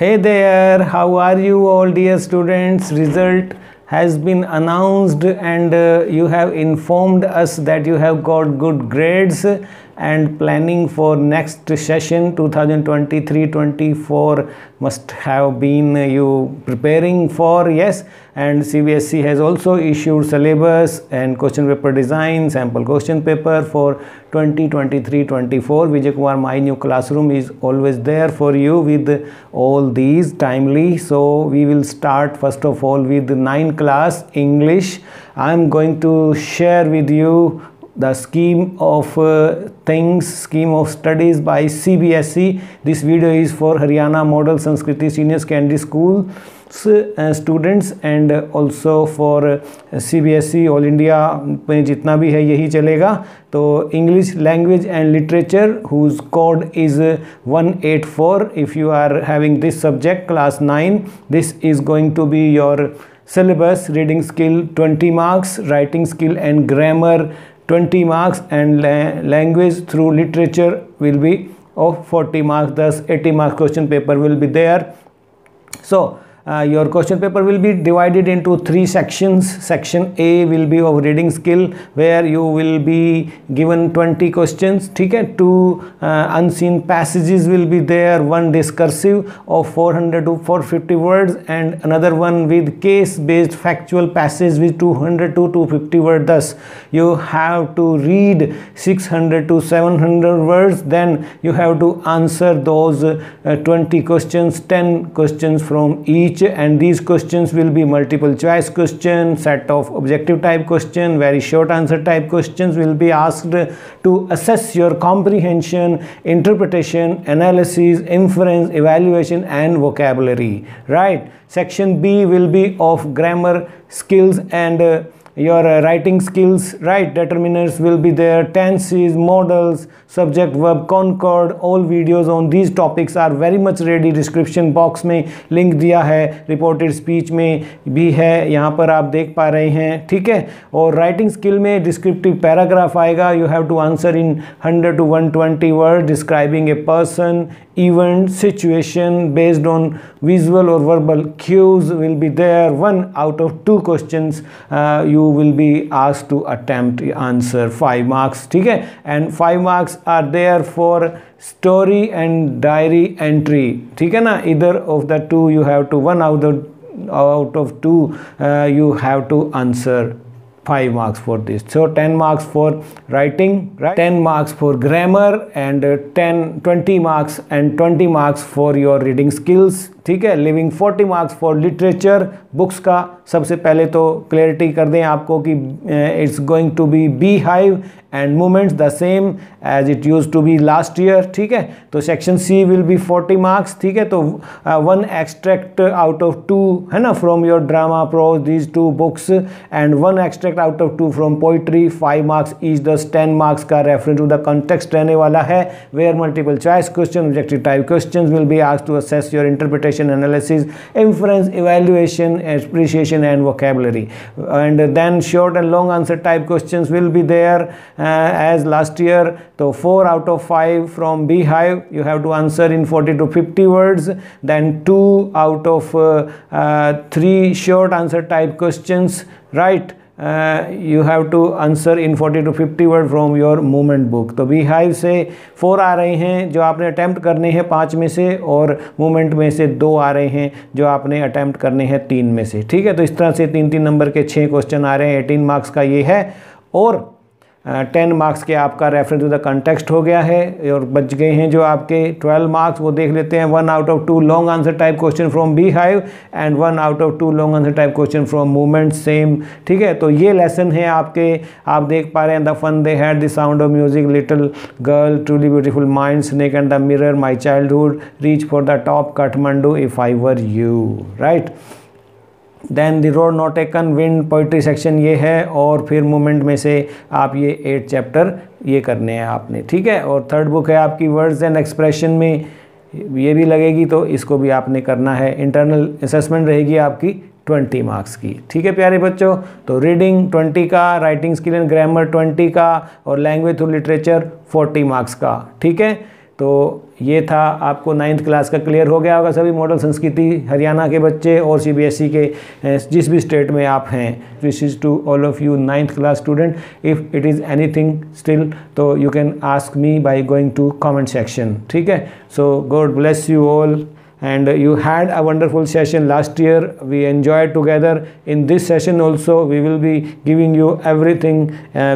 Hey there, how are you all dear students? Result has been announced and you have informed us that you have got good grades and planning for next session 2023-24 must have been you preparing for, yes, and CBSE has also issued syllabus and question paper design, sample question paper for 2023-24. Vijay Kumar My New Classroom is always there for you with all these timely. So we will start first of all with the 9th class English. I am going to share with you the scheme of scheme of studies by CBSE. This video is for Haryana Model Sanskriti Senior Secondary School students and also for CBSE all India में जितना भी है यही चलेगा. तो English language and literature whose code is 184. If you are having this subject class 9, this is going to be your syllabus. Reading skill 20 marks, writing skill and grammar 20 marks, and language through literature will be of 40 marks. Thus 80 marks question paper will be there. So your question paper will be divided into 3 sections. Section A will be of reading skill where you will be given 20 questions. ठीक है, 2 unseen passages will be there, 1 discursive of 400 to 450 words and another one with case based factual passage with 200 to 250 words. Thus you have to read 600 to 700 words, then you have to answer those 20 questions, 10 questions from each, and these questions will be multiple choice question, set of objective type question, very short answer type questions will be asked to assess your comprehension, interpretation, analysis, inference, evaluation and vocabulary, right? Section B will be of grammar skills and your writing skills, right? Determiners will be there, tenses, models, subject verb concord. All videos on these topics are very much ready. Description box में link दिया है, reported speech में भी है, यहाँ पर आप देख पा रहे हैं, ठीक है. और राइटिंग स्किल में डिस्क्रिप्टिव पैराग्राफ आएगा. You have to answer in 100 to 120 word describing a person, event, situation based on visual or verbal cues will be there. 1 out of 2 questions you will be asked to attempt answer, 5 marks, ठीक है. And 5 marks are there for story and diary entry, ठीक है ना. Either of the 2 you have to, 1 out of 2 you have to answer 5 marks for this. So 10 marks for writing, right? 10 marks for grammar and 20 marks and 20 marks for your reading skills, ठीक है. Living 40 marks for literature. Books का सबसे पहले तो clarity कर दें आपको कि it's going to be B hive and movements the same as it use to be last year, ठीक है. तो section C will be 40 marks, ठीक है. तो 1 एक्सट्रैक्ट आउट ऑफ 2 है ना from your drama prose, these 2 books, and 1 extract out of 2 from poetry, 5 marks each. 10 marks का reference to the context रहने वाला है, where multiple choice question, objective type question will be asked to assess your interpretation, analysis, inference, evaluation, appreciation and vocabulary, and then short and long answer type questions will be there as last year. So 4 out of 5 from Beehive you have to answer in 40 to 50 words, then 2 out of 3 short answer type questions, right? You have to answer in 40 to 50 word from your movement book. तो Beehive से 4 आ रहे हैं जो आपने attempt करने हैं 5 में से, और मूवमेंट में से 2 आ रहे हैं जो आपने अटैम्प्ट करने हैं 3 में से, ठीक है. तो इस तरह से 3-3 नंबर के 6 क्वेश्चन आ रहे हैं. 18 मार्क्स का ये है और 10 मार्क्स के आपका रेफरेंस टू द कंटेक्स्ट हो गया है, और बच गए हैं जो आपके 12 मार्क्स, वो देख लेते हैं. 1 out of 2 long answer type question from Beehive and 1 out of 2 long answer type question from movement, same, ठीक है. तो ये लेसन है आपके, आप देख पा रहे हैं. The fun they had, the sound of music, little girl, truly beautiful mind, snake and the mirror, my childhood, reach for the top, Kathmandu, if I were you, right. Then the road not taken, wind, poetry section ये है, और फिर movement में से आप ये 8 chapter ये करने हैं आपने, ठीक है. और थर्ड बुक है आपकी वर्ड्स एंड एक्सप्रेशन में, ये भी लगेगी तो इसको भी आपने करना है. इंटरनल असेसमेंट रहेगी आपकी 20 मार्क्स की, ठीक है प्यारे बच्चों. तो रीडिंग 20 का, राइटिंग स्किल एंड ग्रामर 20 का, और लैंग्वेज थ्रू लिटरेचर 40 मार्क्स का, ठीक है. तो ये था, आपको 9th क्लास का क्लियर हो गया होगा सभी मॉडल संस्कृति हरियाणा के बच्चे और CBSE के जिस भी स्टेट में आप हैं। This is to all of you 9th class student. If it is anything still तो you can ask me by going to comment section, ठीक है। So God bless you all, and you had a wonderful session last year. We enjoyed together. In this session also we will be giving you everything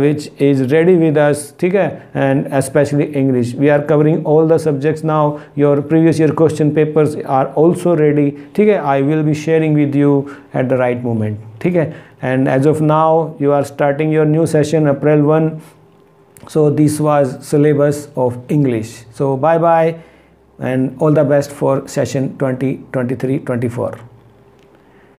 which is ready with us, ठीक है, and especially English. We are covering all the subjects now. Your previous year question papers are also ready, ठीक है. I will be sharing with you at the right moment, ठीक है. And as of now you are starting your new session April 1. So this was syllabus of English. So bye bye and all the best for session 2023-24.